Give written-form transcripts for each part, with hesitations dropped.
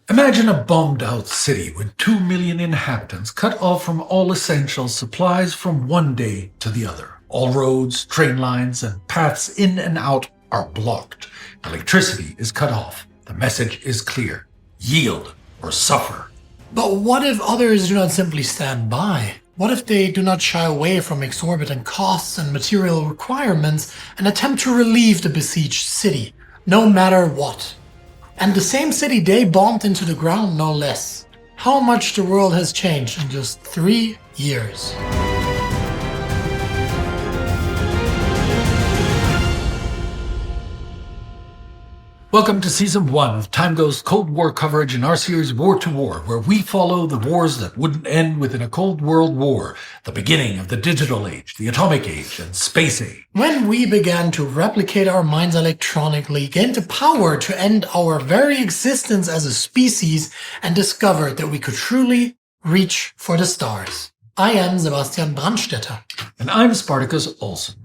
Imagine a bombed-out city with 2 million inhabitants cut off from all essential supplies from one day to the other. All roads, train lines, and paths in and out are blocked. Electricity is cut off. The message is clear. Yield or suffer. But what if others do not simply stand by? What if they do not shy away from exorbitant costs and material requirements and attempt to relieve the besieged city, no matter what? And the same city they bombed into the ground, no less. How much the world has changed in just 3 years. Welcome to Season 1 of TimeGhost Cold War coverage in our series War to War, where we follow the wars that wouldn't end within a Cold World War, the beginning of the digital age, the atomic age, and space age. When we began to replicate our minds electronically, gained the power to end our very existence as a species, and discovered that we could truly reach for the stars. I am Sebastian Brandstetter. And I'm Spartacus Olsson.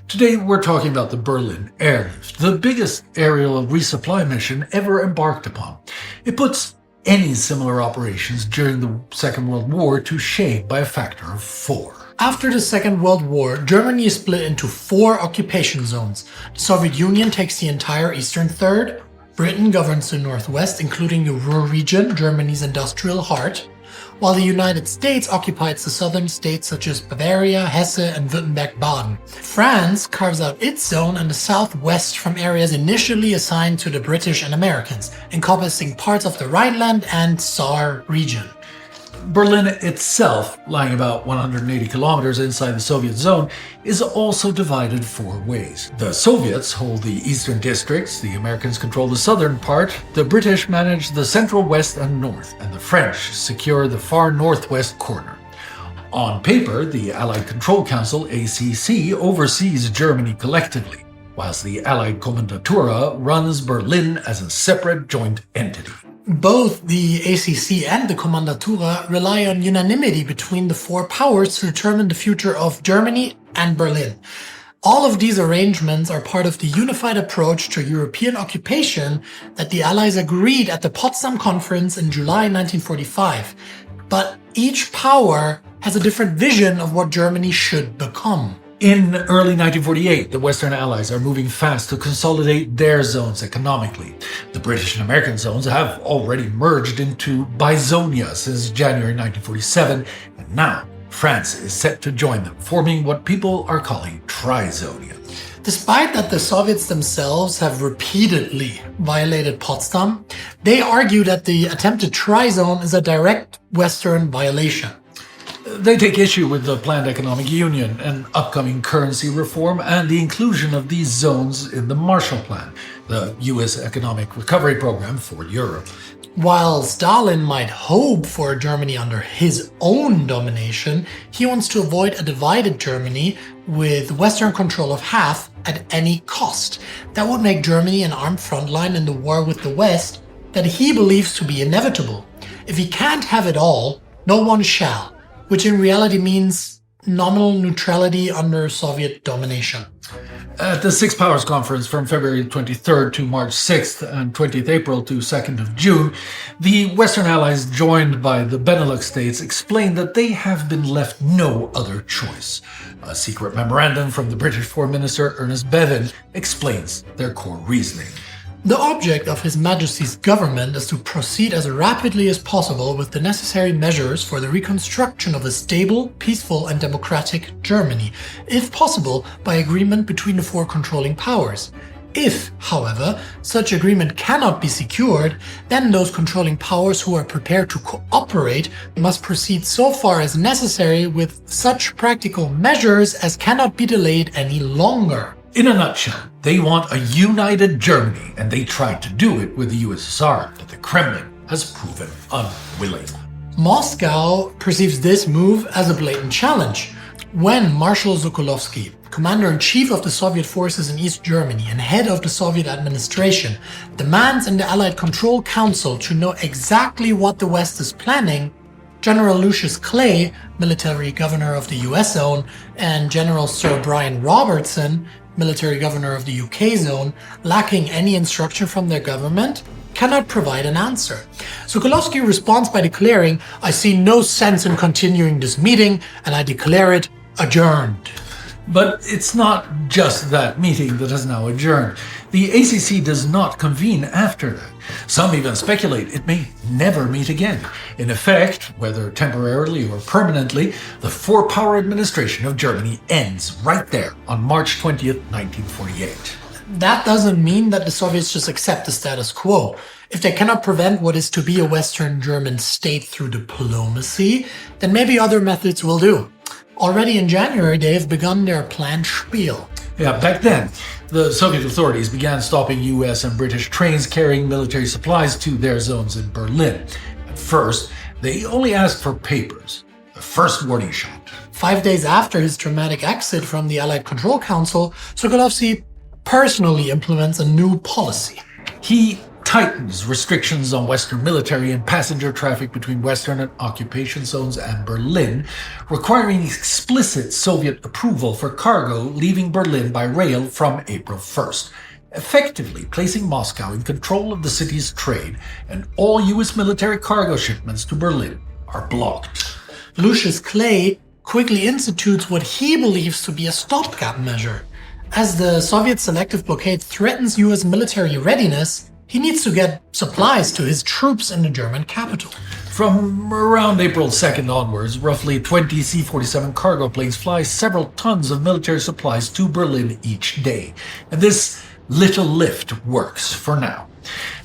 Today we're talking about the Berlin Airlift, the biggest aerial resupply mission ever embarked upon. It puts any similar operations during the Second World War to shame by a factor of 4. After the Second World War, Germany is split into 4 occupation zones. The Soviet Union takes the entire eastern third, Britain governs the northwest, including the Ruhr region, Germany's industrial heart, while the United States occupies the southern states such as Bavaria, Hesse, and Württemberg-Baden. France carves out its zone in the southwest from areas initially assigned to the British and Americans, encompassing parts of the Rhineland and Saar region. Berlin itself, lying about 180 kilometers inside the Soviet zone, is also divided 4 ways. The Soviets hold the eastern districts, the Americans control the southern part, the British manage the central west and north, and the French secure the far northwest corner. On paper, the Allied Control Council, ACC, oversees Germany collectively, whilst the Allied Kommandatura runs Berlin as a separate joint entity. Both the ACC and the Kommandatura rely on unanimity between the 4 powers to determine the future of Germany and Berlin. All of these arrangements are part of the unified approach to European occupation that the Allies agreed at the Potsdam Conference in July 1945. But each power has a different vision of what Germany should become. In early 1948, the Western Allies are moving fast to consolidate their zones economically. The British and American zones have already merged into Bizonia since January 1947, and now France is set to join them, forming what people are calling Trizonia. Despite that the Soviets themselves have repeatedly violated Potsdam, they argue that the attempted Trizone is a direct Western violation. They take issue with the planned economic union and upcoming currency reform and the inclusion of these zones in the Marshall Plan, the US economic recovery program for Europe. While Stalin might hope for Germany under his own domination, he wants to avoid a divided Germany with Western control of half at any cost. That would make Germany an armed frontline in the war with the West that he believes to be inevitable. If he can't have it all, no one shall, which in reality means nominal neutrality under Soviet domination. At the Six Powers Conference from February 23rd to March 6th and 20th April to 2nd of June, the Western Allies joined by the Benelux states explained that they have been left no other choice. A secret memorandum from the British Foreign Minister Ernest Bevin explains their core reasoning. The object of His Majesty's government is to proceed as rapidly as possible with the necessary measures for the reconstruction of a stable, peaceful and democratic Germany, if possible by agreement between the 4 controlling powers. If, however, such agreement cannot be secured, then those controlling powers who are prepared to cooperate must proceed so far as necessary with such practical measures as cannot be delayed any longer. In a nutshell, they want a united Germany, and they tried to do it with the USSR, but the Kremlin has proven unwilling. Moscow perceives this move as a blatant challenge. When Marshal Sokolovsky, commander-in-chief of the Soviet forces in East Germany and head of the Soviet administration, demands in the Allied Control Council to know exactly what the West is planning, General Lucius Clay, military governor of the US zone, and General Sir Brian Robertson, military governor of the UK zone, lacking any instruction from their government, cannot provide an answer. Sokolovsky responds by declaring, "I see no sense in continuing this meeting, and I declare it adjourned." But it's not just that meeting that is now adjourned. The ACC does not convene after that. Some even speculate it may never meet again. In effect, whether temporarily or permanently, the four-power administration of Germany ends right there on March 20th, 1948. That doesn't mean that the Soviets just accept the status quo. If they cannot prevent what is to be a Western German state through diplomacy, then maybe other methods will do. Already in January, they have begun their planned spiel. Yeah, back then, the Soviet authorities began stopping US and British trains carrying military supplies to their zones in Berlin. At first, they only asked for papers. The first warning shot. 5 days after his dramatic exit from the Allied Control Council, Sokolovsky personally implements a new policy. He tightens restrictions on Western military and passenger traffic between Western and occupation zones and Berlin, requiring explicit Soviet approval for cargo leaving Berlin by rail from April 1st, effectively placing Moscow in control of the city's trade, and all US military cargo shipments to Berlin are blocked. Lucius Clay quickly institutes what he believes to be a stopgap measure. As the Soviet selective blockade threatens US military readiness, he needs to get supplies to his troops in the German capital. From around April 2nd onwards, roughly 20 C-47 cargo planes fly several tons of military supplies to Berlin each day. And this little lift works for now.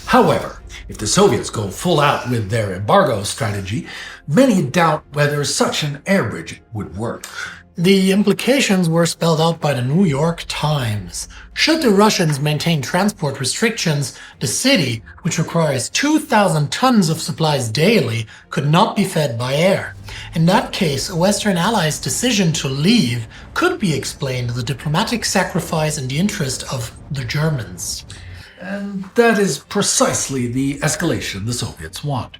However, if the Soviets go full out with their embargo strategy, many doubt whether such an air bridge would work. The implications were spelled out by the New York Times. Should the Russians maintain transport restrictions, the city, which requires 2,000 tons of supplies daily, could not be fed by air. In that case, a Western ally's decision to leave could be explained as a diplomatic sacrifice in the interest of the Germans. And that is precisely the escalation the Soviets want.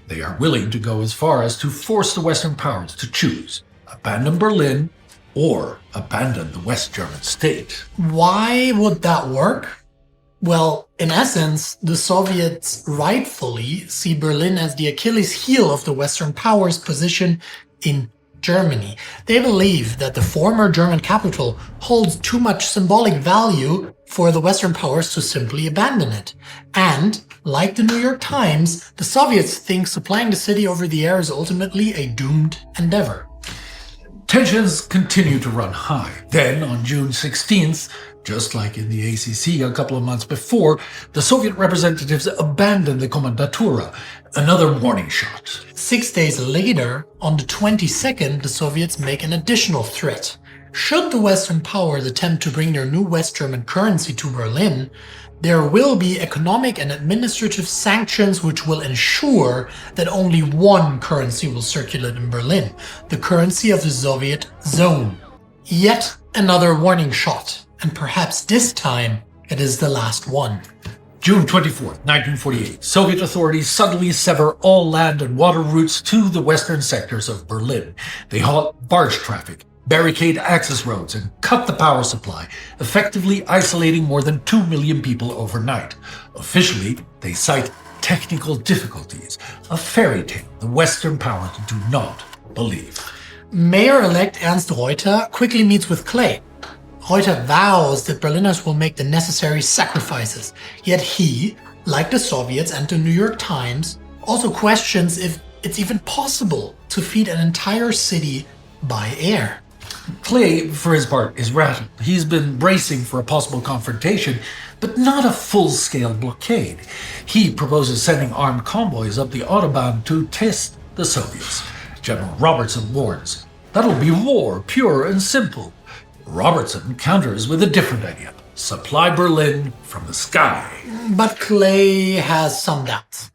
They are willing to go as far as to force the Western powers to choose. Abandon Berlin or abandon the West German state. Why would that work? Well, in essence, the Soviets rightfully see Berlin as the Achilles heel of the Western powers' position in Germany. They believe that the former German capital holds too much symbolic value for the Western powers to simply abandon it. And, like the New York Times, the Soviets think supplying the city over the air is ultimately a doomed endeavor. Tensions continue to run high. Then, on June 16th, just like in the ACC a couple of months before, the Soviet representatives abandoned the Kommandatura, another warning shot. 6 days later, on the 22nd, the Soviets make an additional threat. Should the Western powers attempt to bring their new West German currency to Berlin, there will be economic and administrative sanctions which will ensure that only one currency will circulate in Berlin, the currency of the Soviet zone. Yet another warning shot, and perhaps this time it is the last one. June 24th, 1948, Soviet authorities suddenly sever all land and water routes to the western sectors of Berlin. They halt barge traffic, barricade access roads, and cut the power supply, effectively isolating more than 2 million people overnight. Officially, they cite technical difficulties, a fairy tale the Western powers do not believe. Mayor-elect Ernst Reuter quickly meets with Clay. Reuter vows that Berliners will make the necessary sacrifices, yet he, like the Soviets and the New York Times, also questions if it's even possible to feed an entire city by air. Clay, for his part, is rattled. He's been bracing for a possible confrontation, but not a full-scale blockade. He proposes sending armed convoys up the Autobahn to test the Soviets. General Robertson warns, that'll be war, pure and simple. Robertson counters with a different idea. Supply Berlin from the sky. But Clay has some doubts.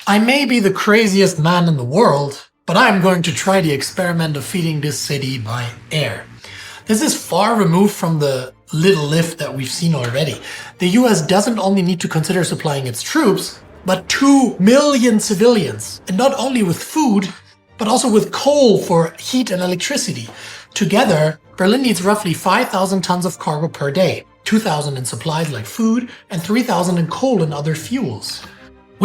I may be the craziest man in the world, but I'm going to try the experiment of feeding this city by air. This is far removed from the little lift that we've seen already. The US doesn't only need to consider supplying its troops, but 2 million civilians, and not only with food, but also with coal for heat and electricity. Together, Berlin needs roughly 5,000 tons of cargo per day, 2,000 in supplies like food, and 3,000 in coal and other fuels.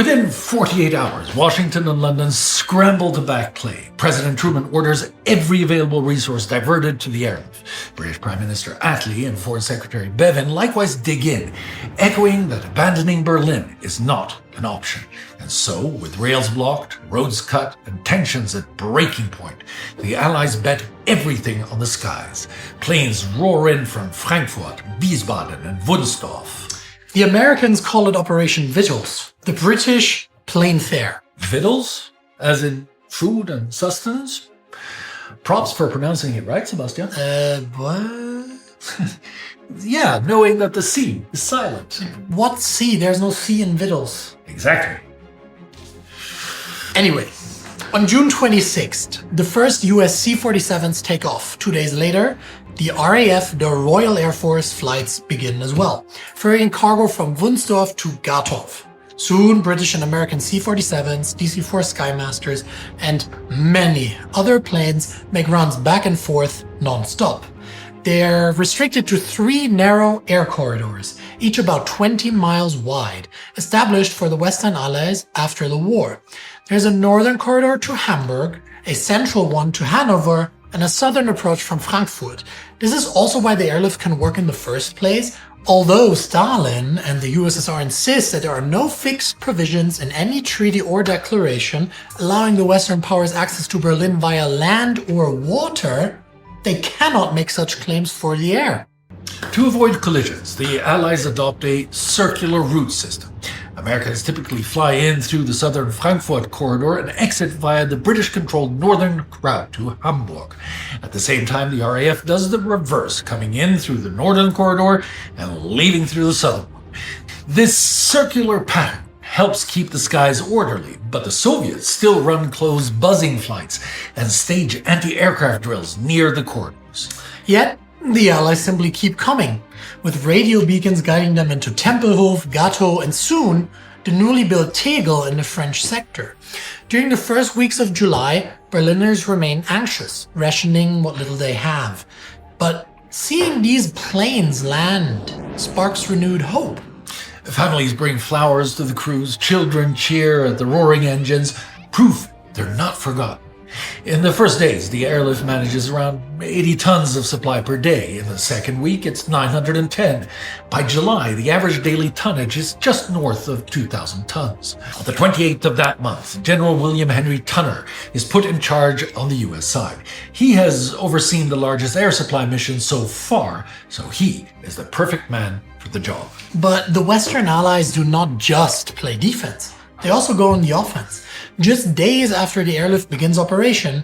Within 48 hours, Washington and London scramble to back play. President Truman orders every available resource diverted to the airlift. British Prime Minister Attlee and Foreign Secretary Bevin likewise dig in, echoing that abandoning Berlin is not an option. And so, with rails blocked, roads cut, and tensions at breaking point, the Allies bet everything on the skies. Planes roar in from Frankfurt, Wiesbaden, and Wunstorf. The Americans call it Operation Vittles, the British plain fare. Vittles? As in food and sustenance? Props for pronouncing it right, Sebastian. What? Yeah, knowing that the C is silent. What C? There's no C in Vittles. Exactly. Anyway, on June 26th, the first US C-47s take off. 2 days later, the RAF, the Royal Air Force, flights begin as well, ferrying cargo from Wunstorf to Gatow. Soon, British and American C-47s, DC-4 Skymasters, and many other planes make runs back and forth non-stop. They're restricted to 3 narrow air corridors, each about 20 miles wide, established for the Western Allies after the war. There's a northern corridor to Hamburg, a central one to Hanover, and a southern approach from Frankfurt. This is also why the airlift can work in the first place, although Stalin and the USSR insist that there are no fixed provisions in any treaty or declaration allowing the Western powers access to Berlin via land or water. They cannot make such claims for the air. To avoid collisions, the Allies adopt a circular route system. Americans typically fly in through the southern Frankfurt corridor and exit via the British-controlled northern route to Hamburg. At the same time, the RAF does the reverse, coming in through the northern corridor and leaving through the southern one. This circular pattern helps keep the skies orderly, but the Soviets still run close buzzing flights and stage anti-aircraft drills near the corridors. Yet, the Allies simply keep coming, with radio beacons guiding them into Tempelhof, Gatow, and soon, the newly built Tegel in the French sector. During the first weeks of July, Berliners remain anxious, rationing what little they have. But seeing these planes land sparks renewed hope. Families bring flowers to the crews, children cheer at the roaring engines, proof they're not forgotten. In the first days, the airlift manages around 80 tons of supply per day. In the second week, it's 910. By July, the average daily tonnage is just north of 2,000 tons. On the 28th of that month, General William Henry Tunner is put in charge on the U.S. side. He has overseen the largest air supply mission so far, so he is the perfect man for the job. But the Western Allies do not just play defense. They also go on the offense. Just days after the airlift begins operation,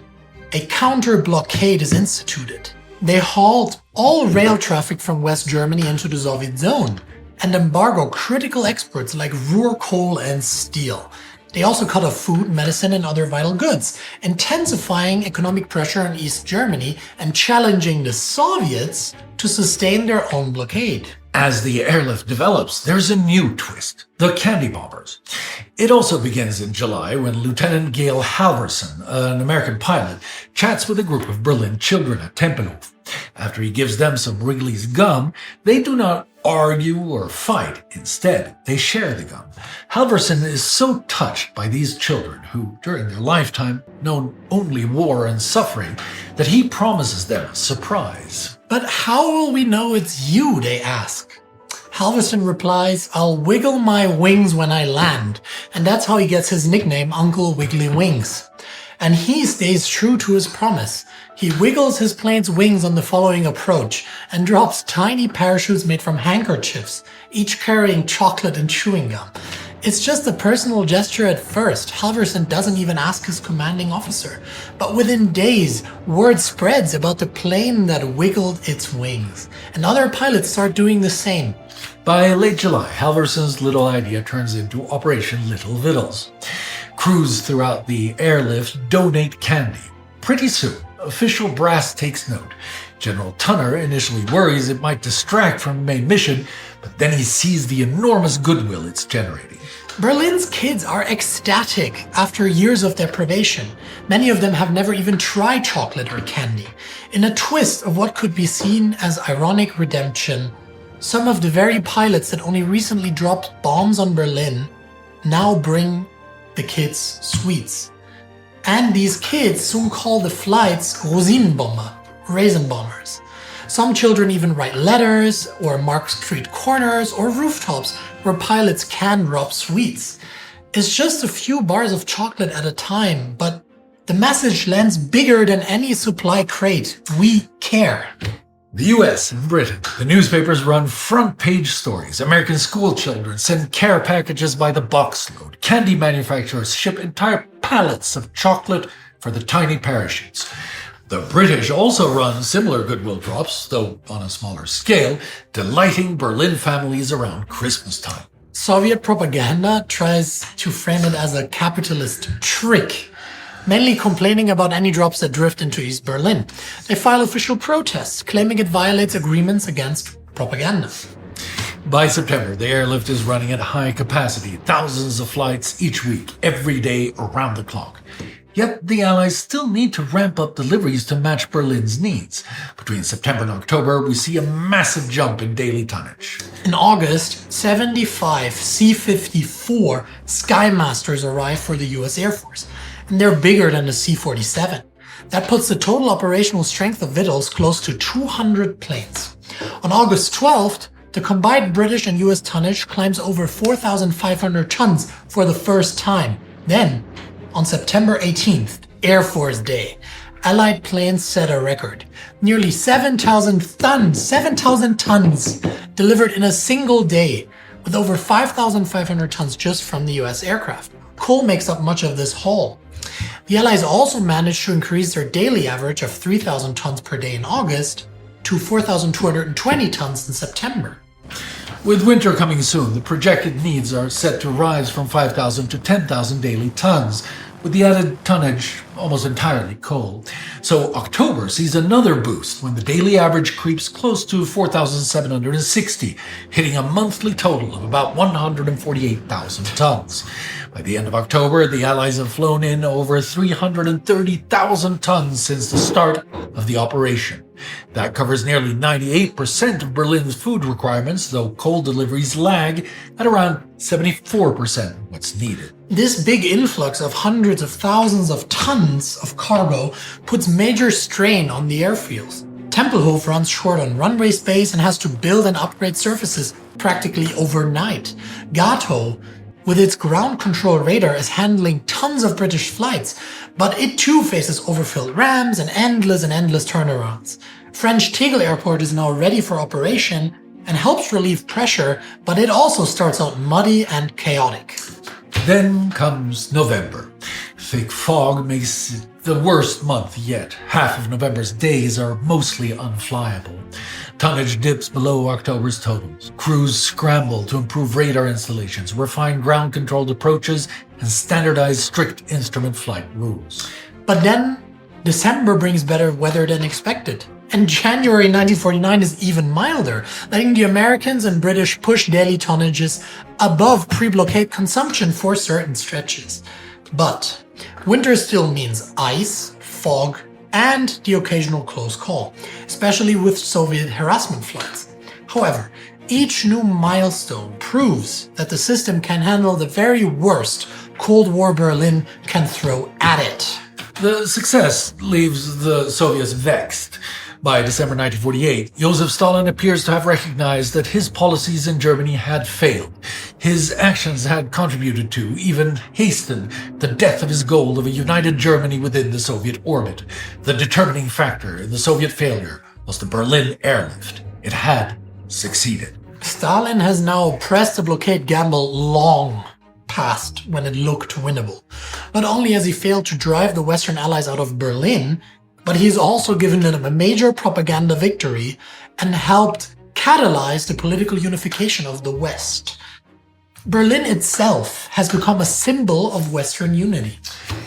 a counter-blockade is instituted. They halt all rail traffic from West Germany into the Soviet zone and embargo critical exports like Ruhr coal and steel. They also cut off food, medicine, and other vital goods, intensifying economic pressure on East Germany and challenging the Soviets to sustain their own blockade. As the airlift develops, there's a new twist: the candy bombers. It also begins in July when Lieutenant Gale Halverson, an American pilot, chats with a group of Berlin children at Tempelhof. After he gives them some Wrigley's gum, they do not argue or fight. Instead, they share the gum. Halverson is so touched by these children, who, during their lifetime, known only war and suffering, that he promises them a surprise. But how will we know it's you, they ask. Halverson replies, "I'll wiggle my wings when I land," and that's how he gets his nickname Uncle Wiggly Wings. And he stays true to his promise. He wiggles his plane's wings on the following approach and drops tiny parachutes made from handkerchiefs, each carrying chocolate and chewing gum. It's just a personal gesture at first. Halverson doesn't even ask his commanding officer. But within days, word spreads about the plane that wiggled its wings. And other pilots start doing the same. By late July, Halverson's little idea turns into Operation Little Vittles. Crews throughout the airlift donate candy. Pretty soon, official brass takes note. General Tunner initially worries it might distract from the main mission, but then he sees the enormous goodwill it's generating. Berlin's kids are ecstatic after years of deprivation. Many of them have never even tried chocolate or candy. In a twist of what could be seen as ironic redemption, some of the very pilots that only recently dropped bombs on Berlin now bring the kids sweets. And these kids soon call the flights Rosinenbomber, raisin bombers. Some children even write letters or mark street corners or rooftops where pilots can drop sweets. It's just a few bars of chocolate at a time, but the message lands bigger than any supply crate. We care. The US and Britain, the newspapers run front-page stories. American school children send care packages by the boxload. Candy manufacturers ship entire pallets of chocolate for the tiny parachutes. The British also run similar goodwill drops, though on a smaller scale, delighting Berlin families around Christmas time. Soviet propaganda tries to frame it as a capitalist trick, mainly complaining about any drops that drift into East Berlin. They file official protests, claiming it violates agreements against propaganda. By September, the airlift is running at high capacity, thousands of flights each week, every day, around the clock. Yet the Allies still need to ramp up deliveries to match Berlin's needs. Between September and October, we see a massive jump in daily tonnage. In August, 75 C-54 Skymasters arrive for the US Air Force, and they're bigger than the C-47. That puts the total operational strength of Vittles close to 200 planes. On August 12th, the combined British and US tonnage climbs over 4,500 tons for the first time. Then, on September 18th, Air Force Day, Allied planes set a record. Nearly 7,000 tons delivered in a single day, with over 5,500 tons just from the US aircraft. Coal makes up much of this haul. The Allies also managed to increase their daily average of 3,000 tons per day in August to 4,220 tons in September. With winter coming soon, the projected needs are set to rise from 5,000 to 10,000 daily tons, with the added tonnage almost entirely coal. So October sees another boost when the daily average creeps close to 4,760, hitting a monthly total of about 148,000 tons. By the end of October, the Allies have flown in over 330,000 tons since the start of the operation. That covers nearly 98% of Berlin's food requirements, though coal deliveries lag at around 74% of what's needed. This big influx of hundreds of thousands of tons of cargo puts major strain on the airfields. Tempelhof runs short on runway space and has to build and upgrade surfaces practically overnight. Gatow, with its ground control radar, is handling tons of British flights, but it too faces overfilled rams and endless turnarounds. French Tegel Airport is now ready for operation and helps relieve pressure, but it also starts out muddy and chaotic. Then comes November. Thick fog makes it the worst month yet. Half of November's days are mostly unflyable. Tonnage dips below October's totals. Crews scramble to improve radar installations, refine ground-controlled approaches, and standardize strict instrument flight rules. But then, December brings better weather than expected. And January 1949 is even milder, letting the Americans and British push daily tonnages above pre-blockade consumption for certain stretches. But winter still means ice, fog, and the occasional close call, especially with Soviet harassment flights. However, each new milestone proves that the system can handle the very worst Cold War Berlin can throw at it. The success leaves the Soviets vexed. By December 1948, Joseph Stalin appears to have recognized that his policies in Germany had failed. His actions had contributed to, even hastened, the death of his goal of a united Germany within the Soviet orbit. The determining factor in the Soviet failure was the Berlin Airlift. It had succeeded. Stalin has now pressed the blockade gamble long past when it looked winnable. Not only has he failed to drive the Western Allies out of Berlin, but he's also given them a major propaganda victory and helped catalyze the political unification of the West. Berlin itself has become a symbol of Western unity.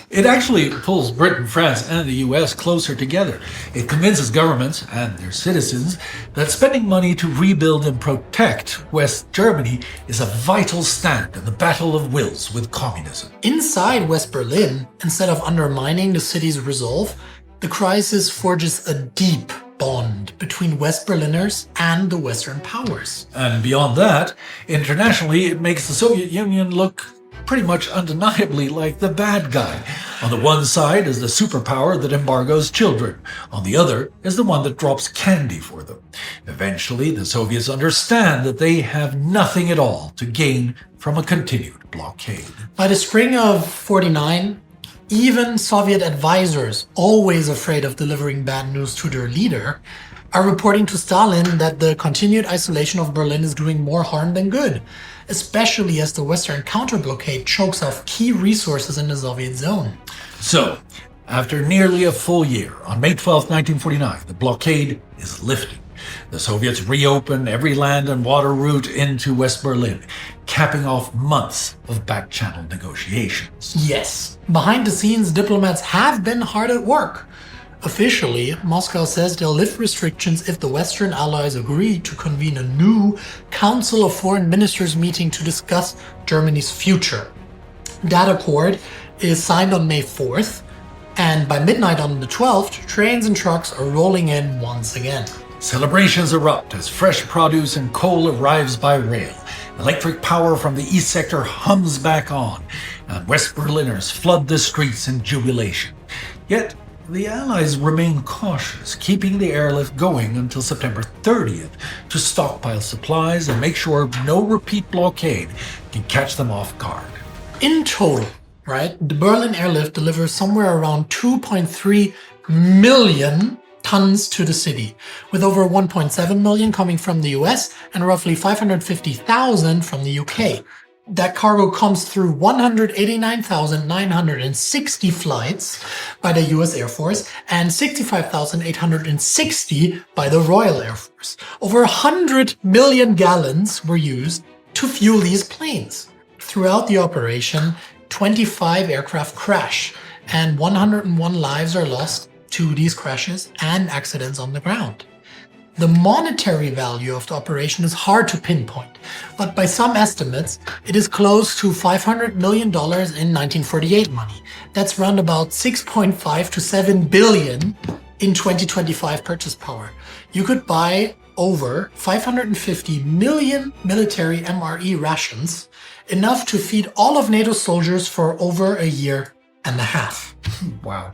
It actually pulls Britain, France, and the US closer together. It convinces governments and their citizens that spending money to rebuild and protect West Germany is a vital stand in the battle of wills with communism. Inside West Berlin, instead of undermining the city's resolve, the crisis forges a deep bond between West Berliners and the Western powers. And beyond that, internationally, it makes the Soviet Union look pretty much undeniably like the bad guy. On the one side is the superpower that embargoes children. On the other is the one that drops candy for them. Eventually, the Soviets understand that they have nothing at all to gain from a continued blockade. By the spring of 49, even Soviet advisors, always afraid of delivering bad news to their leader, are reporting to Stalin that the continued isolation of Berlin is doing more harm than good, especially as the Western counter-blockade chokes off key resources in the Soviet zone. So, after nearly a full year, on May 12, 1949, the blockade is lifted. The Soviets reopen every land and water route into West Berlin, capping off months of back-channel negotiations. Yes, behind the scenes, diplomats have been hard at work. Officially, Moscow says they'll lift restrictions if the Western allies agree to convene a new Council of Foreign Ministers meeting to discuss Germany's future. That accord is signed on May 4th, and by midnight on the 12th, trains and trucks are rolling in once again. Celebrations erupt as fresh produce and coal arrives by rail. Electric power from the east sector hums back on, and West Berliners flood the streets in jubilation. Yet, the Allies remain cautious, keeping the airlift going until September 30th to stockpile supplies and make sure no repeat blockade can catch them off guard. In total, right, the Berlin Airlift delivers somewhere around 2.3 million tons to the city, with over 1.7 million coming from the US and roughly 550,000 from the UK. That cargo comes through 189,960 flights by the US Air Force and 65,860 by the Royal Air Force. Over 100 million gallons were used to fuel these planes. Throughout the operation, 25 aircraft crash and 101 lives are lost to these crashes and accidents on the ground. The monetary value of the operation is hard to pinpoint, but by some estimates, it is close to $500 million in 1948 money. That's round about 6.5 to 7 billion in 2025 purchase power. You could buy over 550 million military MRE rations, enough to feed all of NATO's soldiers for over a year and a half. Wow.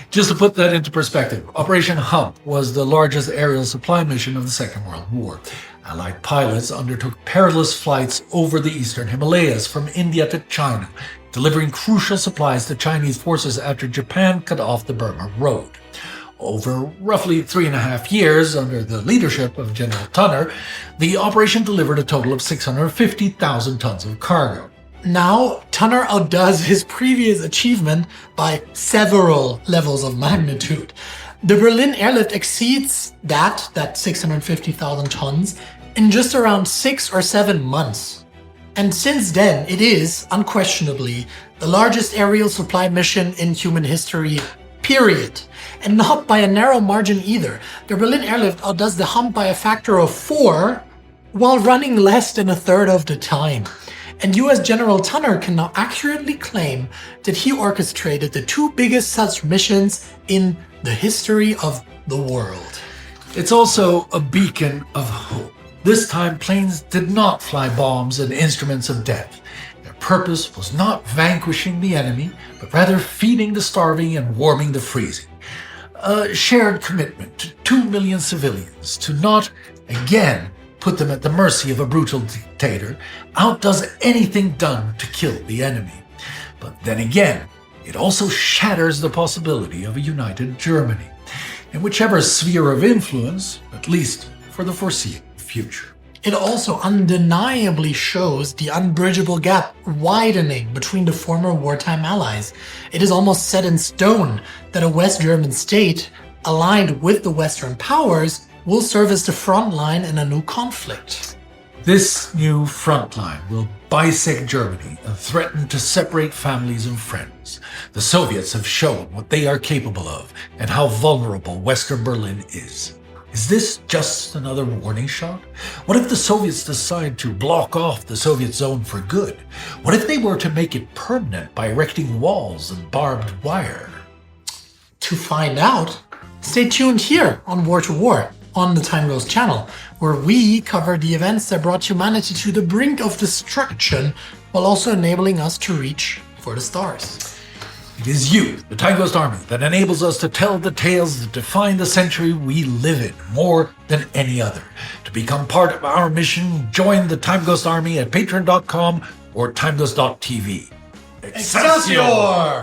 Just to put that into perspective, Operation Hump was the largest aerial supply mission of the Second World War. Allied pilots undertook perilous flights over the eastern Himalayas from India to China, delivering crucial supplies to Chinese forces after Japan cut off the Burma Road. Over roughly 3.5 years, under the leadership of General Tunner, the operation delivered a total of 650,000 tons of cargo. Now, Tunner outdoes his previous achievement by several levels of magnitude. The Berlin Airlift exceeds that 650,000 tons in just around 6 or 7 months. And since then, it is, unquestionably, the largest aerial supply mission in human history, period. And not by a narrow margin either. The Berlin Airlift outdoes the Hump by a factor of 4, while running less than a third of the time. And US General Tunner can now accurately claim that he orchestrated the 2 biggest such missions in the history of the world. It's also a beacon of hope. This time, planes did not fly bombs and instruments of death. Their purpose was not vanquishing the enemy, but rather feeding the starving and warming the freezing. A shared commitment to 2 million civilians to not, again, put them at the mercy of a brutal dictator, outdoes anything done to kill the enemy. But then again, it also shatters the possibility of a united Germany, in whichever sphere of influence, at least for the foreseeable future. It also undeniably shows the unbridgeable gap widening between the former wartime allies. It is almost set in stone that a West German state, aligned with the Western powers, will serve as the front line in a new conflict. This new front line will bisect Germany and threaten to separate families and friends. The Soviets have shown what they are capable of and how vulnerable Western Berlin is. Is this just another warning shot? What if the Soviets decide to block off the Soviet zone for good? What if they were to make it permanent by erecting walls and barbed wire? To find out, stay tuned here on War to War on the TimeGhost channel, where we cover the events that brought humanity to the brink of destruction while also enabling us to reach for the stars. It is you, the TimeGhost army, that enables us to tell the tales that define the century we live in more than any other. To become part of our mission, join the TimeGhost army at patreon.com or timeghost.tv. Excelsior!